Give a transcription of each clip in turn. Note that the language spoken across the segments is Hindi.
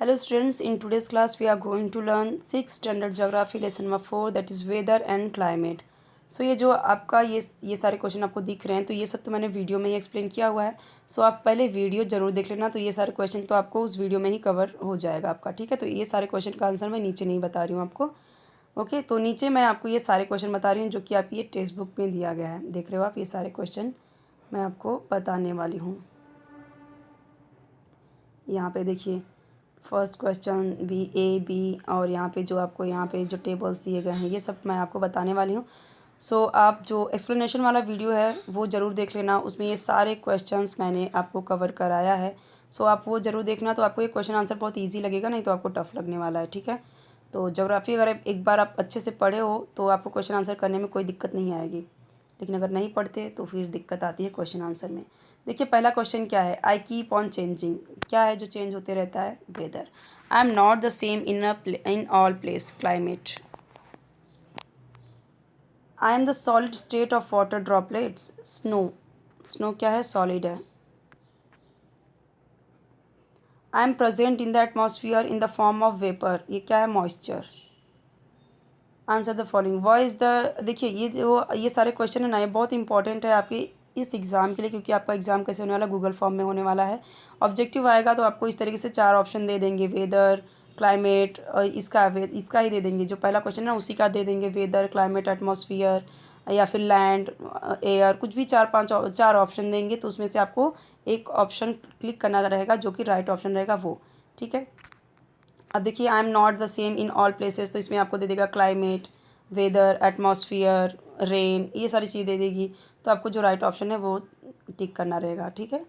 Hello students, in today's class we are going to learn 6th standard geography lesson number 4 that is weather and climate. So ये जो आपका ये सारे क्वेश्चन आपको दिख रहे हैं तो ये सब तो मैंने वीडियो में ही एक्सप्लेन किया हुआ है. सो आप पहले वीडियो ज़रूर देख लेना, तो ये सारे क्वेश्चन तो आपको उस वीडियो में ही कवर हो जाएगा आपका. ठीक है, तो ये सारे क्वेश्चन का आंसर मैं नीचे नहीं बता रही हूँ आपको. ओके, तो नीचे मैं आपको ये सारे क्वेश्चन बता रही हूँ जो कि आपकी ये टेक्स्ट बुक में दिया गया है. देख रहे हो आप, ये सारे क्वेश्चन मैं आपको बताने वाली हूँ. यहाँ पे देखिए, फर्स्ट क्वेश्चन बी और यहाँ पे जो आपको यहाँ पे जो टेबल्स दिए गए हैं ये सब मैं आपको बताने वाली हूँ. सो आप जो एक्सप्लेनेशन वाला वीडियो है वो ज़रूर देख लेना, उसमें ये सारे क्वेश्चंस मैंने आपको कवर कराया है. सो आप वो ज़रूर देखना, तो आपको ये क्वेश्चन आंसर बहुत ईजी लगेगा, नहीं तो आपको टफ लगने वाला है. ठीक है, तो ज्योग्राफी अगर एक बार आप अच्छे से पढ़े हो तो आपको क्वेश्चन आंसर करने में कोई दिक्कत नहीं आएगी, लेकिन अगर नहीं पढ़ते तो फिर दिक्कत आती है क्वेश्चन आंसर में. देखिए पहला क्वेश्चन क्या है, आई कीप ऑन चेंजिंग. क्या है जो चेंज होते रहता है? Weather. I am not the same in all place. Climate. I am the solid state of water droplets. Snow. Snow क्या है? सॉलिड है. I am present in the atmosphere in the form of vapour. ये क्या है? Moisture. Answer the following. What is the. देखिए ये सारे क्वेश्चन है ना, ये बहुत इंपॉर्टेंट है आपके इस एग्ज़ाम के लिए, क्योंकि आपका एग्ज़ाम कैसे होने वाला है? गूगल फॉर्म में होने वाला है. ऑब्जेक्टिव आएगा तो आपको इस तरीके से 4 ऑप्शन दे देंगे, वेदर, क्लाइमेट, और इसका ही दे देंगे. जो पहला क्वेश्चन है उसी का दे देंगे, वेदर, क्लाइमेट, एटमॉस्फियर या फिर लैंड, एयर, कुछ भी 4 ऑप्शन देंगे, तो उसमें से आपको एक ऑप्शन क्लिक करना रहेगा जो कि राइट ऑप्शन रहेगा वो. ठीक है, अब देखिए आई am not the same in all places, तो इसमें आपको दे देगा क्लाइमेट, वेदर, एटमॉस्फियर, रेन, ये सारी चीज़ दे देगी. तो आपको जो राइट ऑप्शन है वो टिक करना रहेगा. ठीक है.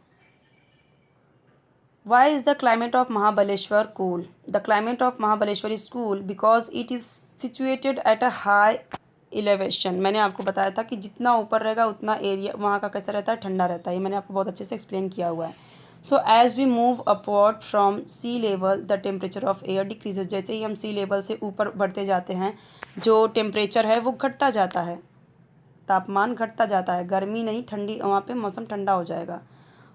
Why is the climate of Mahabaleshwar cool? The climate of Mahabaleshwar is cool because it is situated at a high elevation. मैंने आपको बताया था कि जितना ऊपर रहेगा उतना एरिया वहाँ का कैसा रहता है? ठंडा रहता है. ये मैंने आपको बहुत अच्छे से एक्सप्लेन किया हुआ है. So as we move upward from sea level the temperature of air decreases. जैसे ही हम सी लेवल से ऊपर बढ़ते जाते हैं जो टेम्परेचर है वो घटता जाता है, तापमान घटता जाता है. गर्मी नहीं, ठंडी, वहाँ पे मौसम ठंडा हो जाएगा.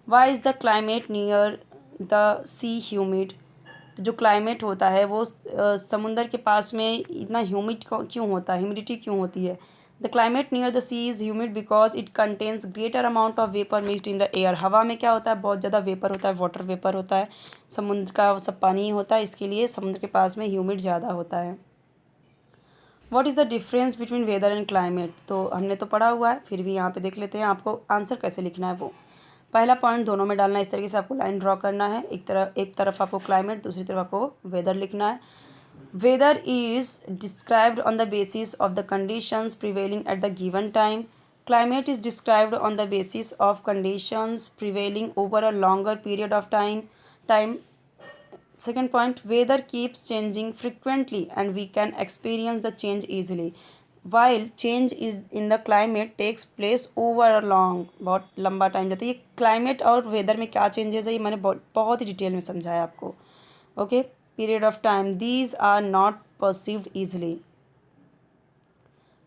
Why is the climate near the sea humid? जो क्लाइमेट होता है वो समुंदर के पास में इतना ह्यूमिड क्यों होता है? ह्यूमिडिटी क्यों होती है? The climate near the sea is humid because it contains greater amount of vapour mixed in the air. हवा में क्या होता है? बहुत ज़्यादा वेपर होता है, वाटर वेपर होता है. समुद्र का सब पानी ही होता है, इसके लिए समुद्र के पास में ह्यूमिड ज़्यादा होता है. What is the difference between weather and climate? तो हमने तो पढ़ा हुआ है, फिर भी यहाँ पे देख लेते हैं आपको आंसर कैसे लिखना है वो. पहला पॉइंट दोनों में डालना है, इस तरीके से आपको लाइन ड्रॉ करना है. एक तरफ आपको क्लाइमेट, दूसरी तरफ आपको वेदर लिखना है. Weather is described on the basis of the conditions prevailing at the given time. Climate is described on the basis of conditions prevailing over a longer period of time. Second point, weather keeps changing frequently and we can experience the change easily, while change is in the climate takes place over a long, बहुत लंबा टाइम जाता है. ये क्लाइमेट और वेदर में क्या चेंजेस है ये मैंने बहुत ही डिटेल में समझाया आपको. Okay, period of time, these are not perceived easily.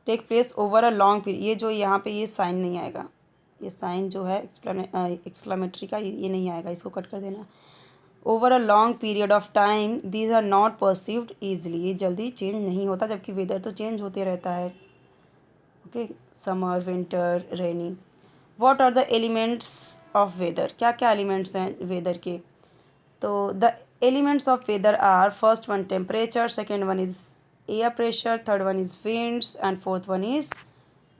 Take place over a long period, ये जो यहाँ पे ये साइन नहीं आएगा, ये साइन जो है एक्सक्लामेटरी का ये नहीं आएगा, इसको कट कर देना. Over a long period of time these are not perceived easily, ये जल्दी चेंज नहीं होता, जबकि वेदर तो चेंज होते रहता है. Okay, summer, winter, rainy. What are the elements of weather? क्या क्या एलिमेंट्स हैं वेदर के? तो the elements of weather are, first one temperature, second one is air pressure, third one is winds and fourth one is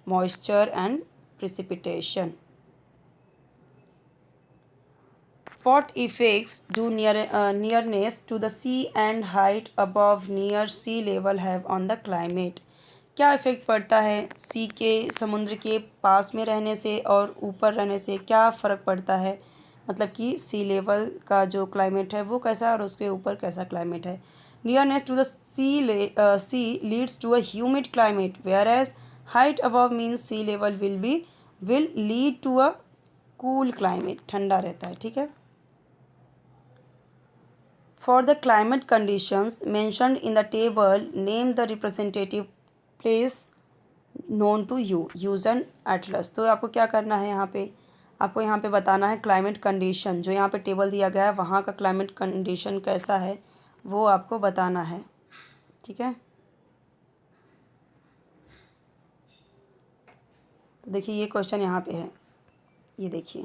moisture and precipitation. What effects do nearness to the sea and height above near sea level have on the climate? क्या इफ़ेक्ट पड़ता है सी के, समुद्र के पास में रहने से और ऊपर रहने से? क्या फ़र्क पड़ता है? मतलब कि सी लेवल का जो क्लाइमेट है वो कैसा है और उसके ऊपर कैसा क्लाइमेट है. Nearness to the sea leads to a humid climate, whereas height above means sea level will lead to a cool climate, ठंडा रहता है. ठीक है. For the climate conditions mentioned in the table, name the representative place known to you. use an atlas. तो आपको क्या करना है यहाँ पे? आपको यहाँ पे बताना है क्लाइमेट कंडीशन, जो यहाँ पे टेबल दिया गया है वहाँ का क्लाइमेट कंडीशन कैसा है वो आपको बताना है, ठीक है। तो देखिए ये क्वेश्चन यहाँ पे है, ये देखिए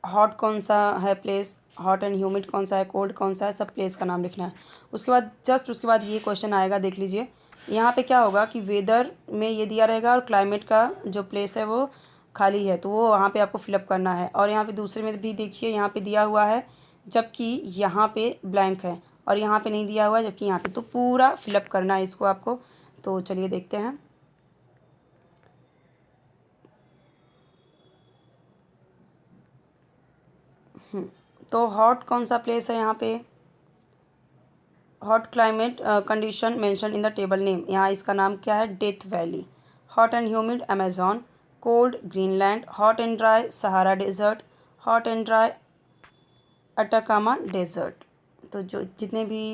हॉट कौन सा है प्लेस, हॉट एंड ह्यूमिड कौन सा है, कोल्ड कौन सा है, सब प्लेस का नाम लिखना है। उसके बाद जस्ट उसके बाद ये क्वेश्चन आएगा, देख लीजिए यहाँ पे क्या होगा कि वेदर में ये दिया रहेगा और क्लाइमेट का जो प्लेस है वो खाली है, तो वो वहाँ पे आपको फिलअप करना है। और यहाँ पे दूसरे में भी देखिए यहाँ पे दिया हुआ है, जबकि यहाँ पे ब्लैंक है और यहाँ पे नहीं दिया हुआ है, जबकि यहाँ पे, तो पूरा फिलअप करना है इसको आपको। तो चलिए देखते हैं। तो हॉट कौन सा प्लेस है यहाँ पे, hot climate condition mention in the table name, यहाँ इसका नाम क्या है, Death Valley. Hot and humid Amazon, cold Greenland, hot and dry Sahara desert, hot and dry Atacama desert. तो जो जितने भी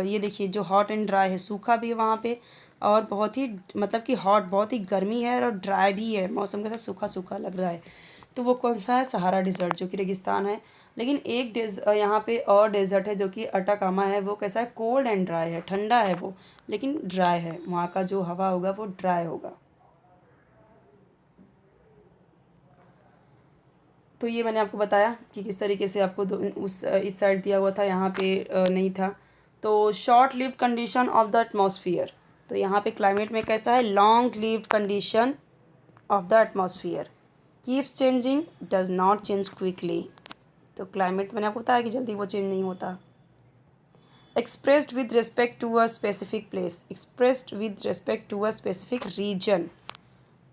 ये देखिए जो हॉट एंड ड्राई है, सूखा भी है वहाँ पे और बहुत ही मतलब कि हॉट बहुत ही गर्मी है और ड्राई भी है, मौसम के साथ सूखा सूखा लग रहा है। तो वो कौन सा है, सहारा डेजर्ट जो कि रेगिस्तान है। लेकिन एक यहाँ पे और डेजर्ट है जो कि अटाकामा है, वो कैसा है, कोल्ड एंड ड्राई है, ठंडा है वो लेकिन ड्राई है, वहाँ का जो हवा होगा वो ड्राई होगा। तो ये मैंने आपको बताया कि किस तरीके से आपको उस इस साइड दिया हुआ था, यहाँ पे नहीं था। तो short lived condition of the atmosphere, तो यहाँ पे क्लाइमेट में कैसा है, long lived condition of the atmosphere, keeps changing, does not change quickly. तो क्लाइमेट मैंने आपको बताया कि जल्दी वो चेंज नहीं होता। Expressed with respect to a specific place, expressed with respect to a specific region.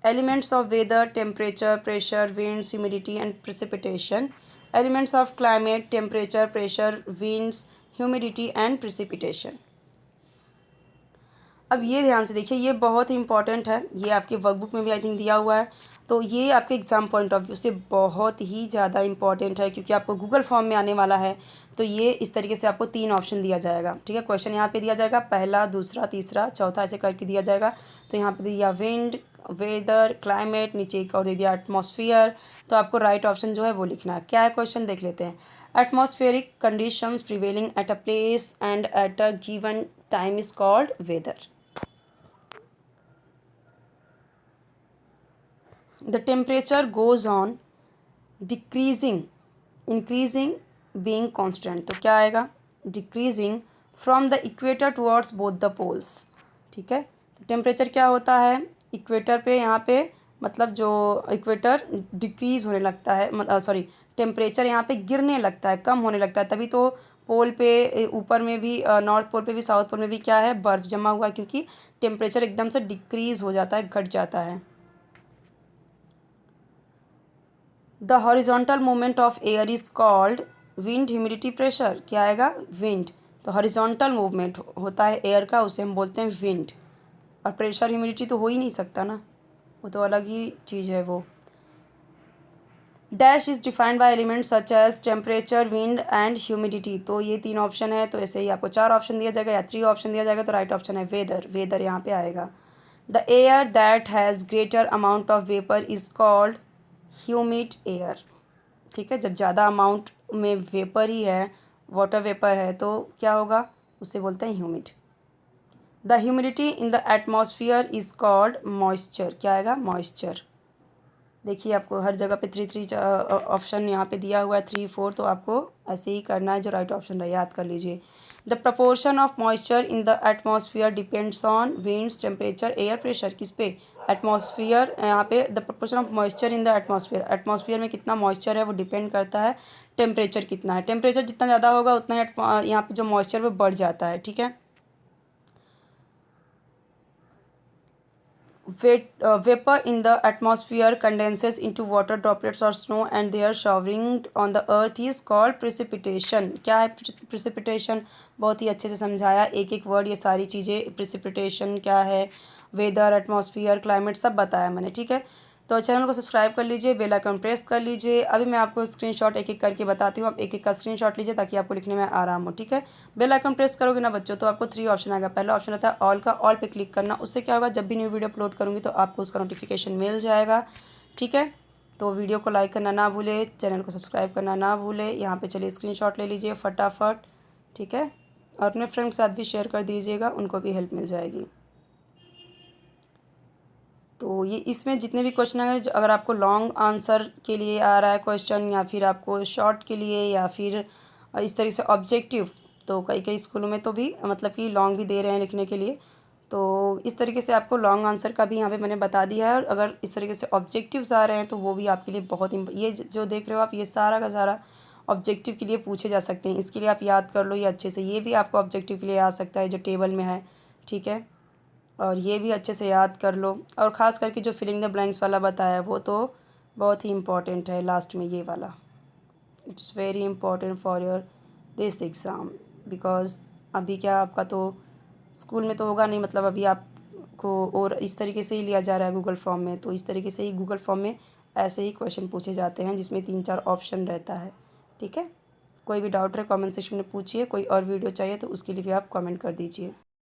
Elements of weather, temperature, pressure, winds, humidity and precipitation. Elements of climate, temperature, pressure, winds, humidity and precipitation. अब ये ध्यान से देखिए, ये बहुत ही इंपॉर्टेंट है, ये आपके वर्कबुक में भी आई थिंक दिया हुआ है। तो ये आपके एग्ज़ाम पॉइंट ऑफ व्यू से बहुत ही ज़्यादा इंपॉर्टेंट है, क्योंकि आपको गूगल फॉर्म में आने वाला है। तो ये इस तरीके से आपको 3 ऑप्शन दिया जाएगा, ठीक है। क्वेश्चन यहाँ पे दिया जाएगा, पहला, दूसरा, तीसरा, चौथा, ऐसे करके दिया जाएगा। तो यहाँ पे दिया विंड, वेदर, क्लाइमेट, नीचे एक और दे दिया एटमॉस्फेयर। तो आपको राइट ऑप्शन जो है वो लिखना है। क्या है क्वेश्चन, देख लेते हैं। Atmospheric conditions prevailing at a place and at a given time is called weather. The temperature goes on decreasing, increasing, being constant। तो क्या आएगा, decreasing from the equator towards both the poles, ठीक है। तो टेम्परेचर क्या होता है, इक्वेटर पे यहाँ पे मतलब जो इक्वेटर डिक्रीज़ होने लगता है, सॉरी टेम्परेचर यहाँ पे गिरने लगता है, कम होने लगता है, तभी तो पोल पे ऊपर में भी नॉर्थ पोल पे भी साउथ पोल में भी क्या है, बर्फ़ जमा हुआ है, क्योंकि टेम्परेचर एकदम से डिक्रीज़ हो जाता है, घट जाता है। The horizontal movement of air is called wind, humidity, pressure. क्या आएगा, विंड। तो हॉरिजॉन्टल मूवमेंट होता है एयर का, उसे हम बोलते हैं विंड। और प्रेशर ह्यूमिडिटी तो हो ही नहीं सकता ना, वो तो अलग ही चीज़ है वो। Dash is defined by elements such as temperature, wind and humidity. तो ये 3 ऑप्शन है, तो ऐसे ही आपको 4 ऑप्शन दिया जाएगा या 3 ऑप्शन दिया जाएगा। तो राइट ऑप्शन है वेदर, वेदर यहाँ पे आएगा। The air that has greater amount of vapour is called humid air, ठीक है। जब ज़्यादा अमाउंट में वेपर ही है, वाटर वेपर है, तो क्या होगा, उसे बोलते हैं humid. The humidity in the atmosphere is called moisture. क्या आएगा, मॉइस्चर। देखिए आपको हर जगह पे 3 ऑप्शन यहाँ पे दिया हुआ है, 3 4, तो आपको ऐसे ही करना है, जो राइट ऑप्शन है याद कर लीजिए। The proportion of moisture in the atmosphere depends on winds, temperature, air pressure. किस पे, एटमॉस्फियर, यहाँ पे the proportion of moisture in the atmosphere, atmosphere में कितना मॉइस्चर है वो डिपेंड करता है टेम्परेचर कितना है। टेम्परेचर जितना ज़्यादा होगा उतना यहाँ पे जो मॉइस्चर वो बढ़ जाता है, ठीक है। Vapor in the atmosphere condenses into water droplets or snow and they are showering on the earth is called precipitation। क्या है precipitation, बहुत ही अच्छे से समझाया, एक एक वर्ड ये सारी चीज़ें, precipitation क्या है, वेदर, एटमॉस्फेयर, क्लाइमेट सब बताया मैंने, ठीक है। तो चैनल को सब्सक्राइब कर लीजिए, बेल आइकन प्रेस कर लीजिए। अभी मैं आपको स्क्रीनशॉट एक एक करके बताती हूँ, आप एक एक का स्क्रीनशॉट लीजिए ताकि आपको लिखने में आराम हो, ठीक है। बेल आइकन प्रेस करोगे ना बच्चों, तो आपको 3 ऑप्शन आएगा। पहला ऑप्शन आता है ऑल का, ऑल पे क्लिक करना, उससे क्या होगा, जब भी न्यू वीडियो अपलोड करूँगी तो आपको उसका नोटिफिकेशन मिल जाएगा, ठीक है। तो वीडियो को लाइक करना ना भूले, चैनल को सब्सक्राइब करना ना भूले। यहाँ पे चलिए स्क्रीनशॉट ले लीजिए फटाफट, ठीक है, और अपने फ्रेंड के साथ भी शेयर कर दीजिएगा, उनको भी हेल्प मिल जाएगी। तो ये इसमें जितने भी क्वेश्चन हैं, अगर आपको लॉन्ग आंसर के लिए आ रहा है क्वेश्चन, या फिर आपको शॉर्ट के लिए, या फिर इस तरीके से ऑब्जेक्टिव, तो कई कई स्कूलों में तो भी मतलब कि लॉन्ग भी दे रहे हैं लिखने के लिए। तो इस तरीके से आपको लॉन्ग आंसर का भी यहाँ पे मैंने बता दिया है। और अगर इस तरीके से ऑब्जेक्टिव्स आ रहे हैं तो वो भी आपके लिए बहुत ये जो देख रहे हो आप, ये सारा का सारा ऑब्जेक्टिव के लिए पूछे जा सकते हैं। इसके लिए आप याद कर लो ये अच्छे से, ये भी आपको ऑब्जेक्टिव के लिए आ सकता है जो टेबल में है, ठीक है। और ये भी अच्छे से याद कर लो। और ख़ास करके जो फिलिंग द ब्लैंक्स वाला बताया वो तो बहुत ही इम्पॉर्टेंट है लास्ट में ये वाला। It's very important for your this exam, because अभी क्या आपका तो स्कूल में तो होगा नहीं, मतलब अभी आपको और इस तरीके से ही लिया जा रहा है गूगल फॉर्म में। तो इस तरीके से ही गूगल फॉर्म में ऐसे ही क्वेश्चन पूछे जाते हैं जिसमें 3-4 ऑप्शन रहता है, ठीक है। कोई भी डाउट है कमेंट सेक्शन में पूछिए। कोई और वीडियो चाहिए तो उसके लिए भी आप कमेंट कर दीजिए।